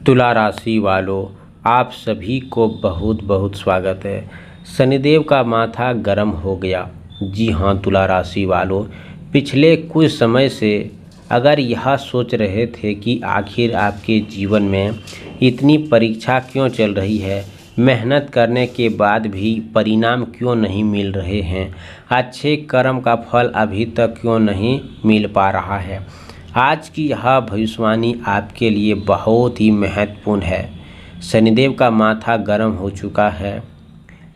तुला राशि वालों, आप सभी को बहुत बहुत स्वागत है। शनिदेव का माथा गर्म हो गया। जी हाँ तुला राशि वालों, पिछले कुछ समय से अगर यह सोच रहे थे कि आखिर आपके जीवन में इतनी परीक्षा क्यों चल रही है, मेहनत करने के बाद भी परिणाम क्यों नहीं मिल रहे हैं, अच्छे कर्म का फल अभी तक क्यों नहीं मिल पा रहा है, आज की यह भविष्यवाणी आपके लिए बहुत ही महत्वपूर्ण है। शनिदेव का माथा गर्म हो चुका है,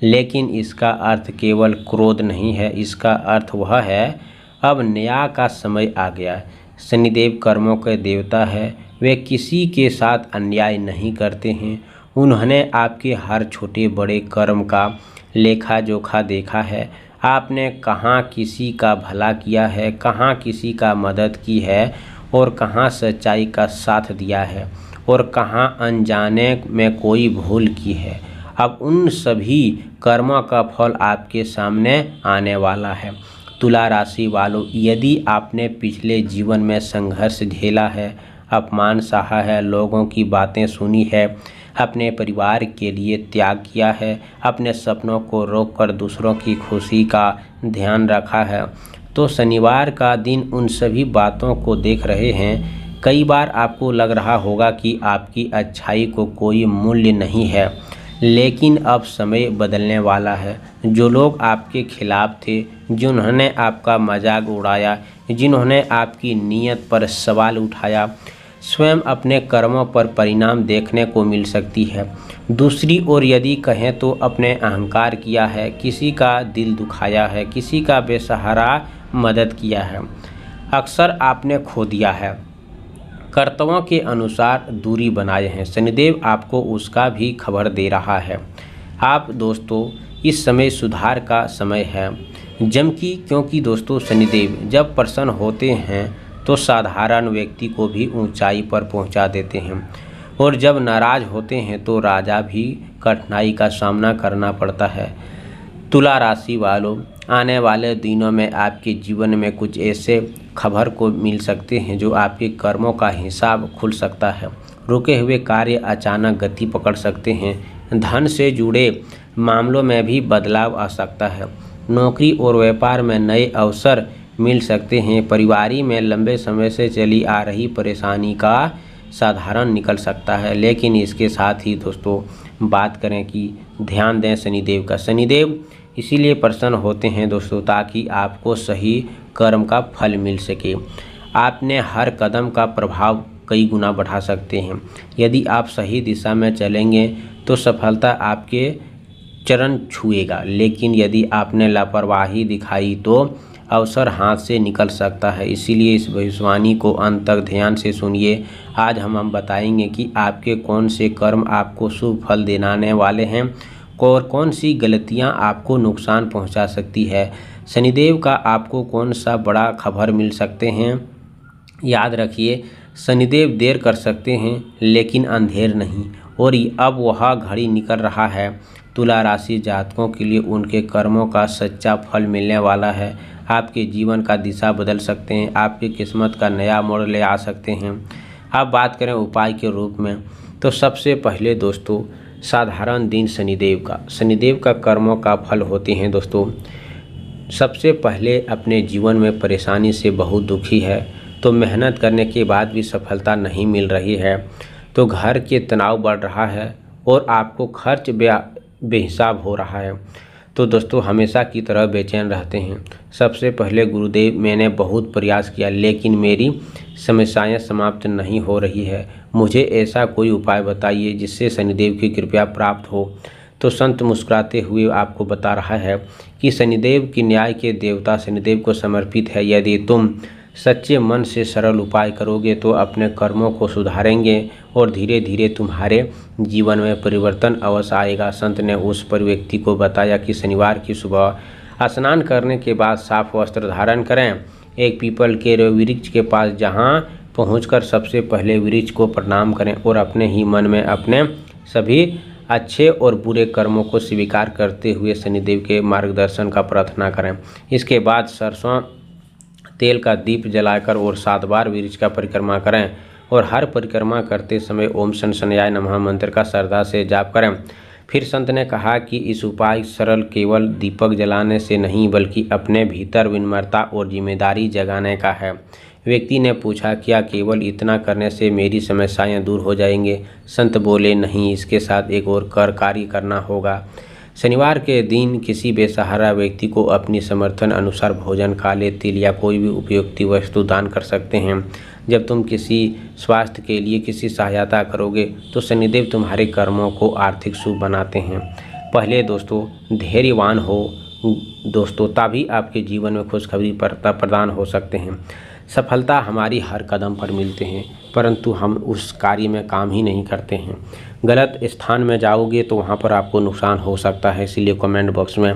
लेकिन इसका अर्थ केवल क्रोध नहीं है, इसका अर्थ वह है अब न्याय का समय आ गया। शनिदेव कर्मों के देवता है, वे किसी के साथ अन्याय नहीं करते हैं। उन्होंने आपके हर छोटे बड़े कर्म का लेखा जोखा देखा है। आपने कहाँ किसी का भला किया है, कहाँ किसी का मदद की है और कहाँ सच्चाई का साथ दिया है और कहाँ अनजाने में कोई भूल की है। अब उन सभी कर्मों का फल आपके सामने आने वाला है। तुला राशि वालों, यदि आपने पिछले जीवन में संघर्ष झेला है, अपमान सहा है, लोगों की बातें सुनी है, अपने परिवार के लिए त्याग किया है, अपने सपनों को रोककर दूसरों की खुशी का ध्यान रखा है, तो शनिवार का दिन उन सभी बातों को देख रहे हैं। कई बार आपको लग रहा होगा कि आपकी अच्छाई को कोई मूल्य नहीं है, लेकिन अब समय बदलने वाला है। जो लोग आपके खिलाफ थे, जिन्होंने आपका मजाक उड़ाया, जिन्होंने आपकी नीयत पर सवाल उठाया, स्वयं अपने कर्मों पर परिणाम देखने को मिल सकती है। दूसरी ओर यदि कहें तो अपने अहंकार किया है, किसी का दिल दुखाया है, किसी का बेसहारा मदद किया है, अक्सर आपने खो दिया है, कर्तव्यों के अनुसार दूरी बनाए हैं, शनिदेव आपको उसका भी खबर दे रहा है। आप दोस्तों, इस समय सुधार का समय है, क्योंकि दोस्तों शनिदेव जब प्रसन्न होते हैं तो साधारण व्यक्ति को भी ऊंचाई पर पहुंचा देते हैं, और जब नाराज होते हैं तो राजा भी कठिनाई का सामना करना पड़ता है। तुला राशि वालों, आने वाले दिनों में आपके जीवन में कुछ ऐसे खबर को मिल सकते हैं जो आपके कर्मों का हिसाब खुल सकता है। रुके हुए कार्य अचानक गति पकड़ सकते हैं। धन से जुड़े मामलों में भी बदलाव आ सकता है। नौकरी और व्यापार में नए अवसर मिल सकते हैं। परिवार में लंबे समय से चली आ रही परेशानी का साधारण निकल सकता है। लेकिन इसके साथ ही दोस्तों बात करें कि ध्यान दें शनिदेव का। शनिदेव इसीलिए प्रसन्न होते हैं दोस्तों, ताकि आपको सही कर्म का फल मिल सके। आपने हर कदम का प्रभाव कई गुना बढ़ा सकते हैं। यदि आप सही दिशा में चलेंगे तो सफलता आपके चरण छुएगा, लेकिन यदि आपने लापरवाही दिखाई तो अवसर हाथ से निकल सकता है। इसीलिए इस भविष्यवाणी को अंत तक ध्यान से सुनिए। आज हम बताएंगे कि आपके कौन से कर्म आपको शुभ फल दिलाने वाले हैं और कौन सी गलतियां आपको नुकसान पहुंचा सकती है। शनिदेव का आपको कौन सा बड़ा खबर मिल सकते हैं। याद रखिए, शनिदेव देर कर सकते हैं लेकिन अंधेर नहीं, और अब वह घड़ी निकल रहा है। तुला राशि जातकों के लिए उनके कर्मों का सच्चा फल मिलने वाला है। आपके जीवन का दिशा बदल सकते हैं, आपकी किस्मत का नया मोड़ ले आ सकते हैं। अब बात करें उपाय के रूप में, तो सबसे पहले दोस्तों साधारण दिन शनिदेव का कर्मों का फल होते हैं। दोस्तों सबसे पहले अपने जीवन में परेशानी से बहुत दुखी है, तो मेहनत करने के बाद भी सफलता नहीं मिल रही है, तो घर के तनाव बढ़ रहा है और आपको खर्च बेहिसाब हो रहा है, तो दोस्तों हमेशा की तरह बेचैन रहते हैं। सबसे पहले गुरुदेव, मैंने बहुत प्रयास किया लेकिन मेरी समस्याएं समाप्त नहीं हो रही है, मुझे ऐसा कोई उपाय बताइए जिससे शनिदेव की कृपा प्राप्त हो। तो संत मुस्कुराते हुए आपको बता रहा है कि शनिदेव की न्याय के देवता शनिदेव को समर्पित है। यदि तुम सच्चे मन से सरल उपाय करोगे तो अपने कर्मों को सुधारेंगे और धीरे धीरे तुम्हारे जीवन में परिवर्तन अवश्य आएगा। संत ने उस पर व्यक्ति को बताया कि शनिवार की सुबह स्नान करने के बाद साफ वस्त्र धारण करें, एक पीपल के वृक्ष के पास जहां पहुंचकर सबसे पहले वृक्ष को प्रणाम करें और अपने ही मन में अपने सभी अच्छे और बुरे कर्मों को स्वीकार करते हुए शनिदेव के मार्गदर्शन का प्रार्थना करें। इसके बाद सरसों तेल का दीप जलाकर और 7 बार वृक्ष का परिक्रमा करें और हर परिक्रमा करते समय ओम शनशनयाय नमः मंत्र का श्रद्धा से जाप करें। फिर संत ने कहा कि इस उपाय सरल केवल दीपक जलाने से नहीं बल्कि अपने भीतर विनम्रता और जिम्मेदारी जगाने का है। व्यक्ति ने पूछा, क्या केवल इतना करने से मेरी समस्याएं दूर हो जाएंगे? संत बोले, नहीं, इसके साथ एक और कार्य करना होगा। शनिवार के दिन किसी बेसहारा व्यक्ति को अपनी समर्थन अनुसार भोजन, काले तिल या कोई भी उपयुक्त वस्तु दान कर सकते हैं। जब तुम किसी स्वास्थ्य के लिए किसी सहायता करोगे तो शनिदेव तुम्हारे कर्मों को आर्थिक शुभ बनाते हैं। पहले दोस्तों धैर्यवान हो दोस्तों, तभी आपके जीवन में खुशखबरी प्रदान हो सकते हैं। सफलता हमारी हर कदम पर मिलते हैं, परंतु हम उस कार्य में काम ही नहीं करते हैं। गलत स्थान में जाओगे तो वहाँ पर आपको नुकसान हो सकता है। इसीलिए कमेंट बॉक्स में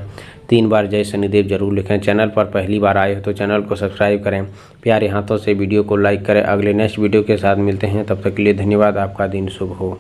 3 बार जय शनिदेव जरूर लिखें। चैनल पर पहली बार आए हो तो चैनल को सब्सक्राइब करें। प्यारे हाथों से वीडियो को लाइक करें। अगले नेक्स्ट वीडियो के साथ मिलते हैं, तब तक के लिए धन्यवाद। आपका दिन शुभ हो।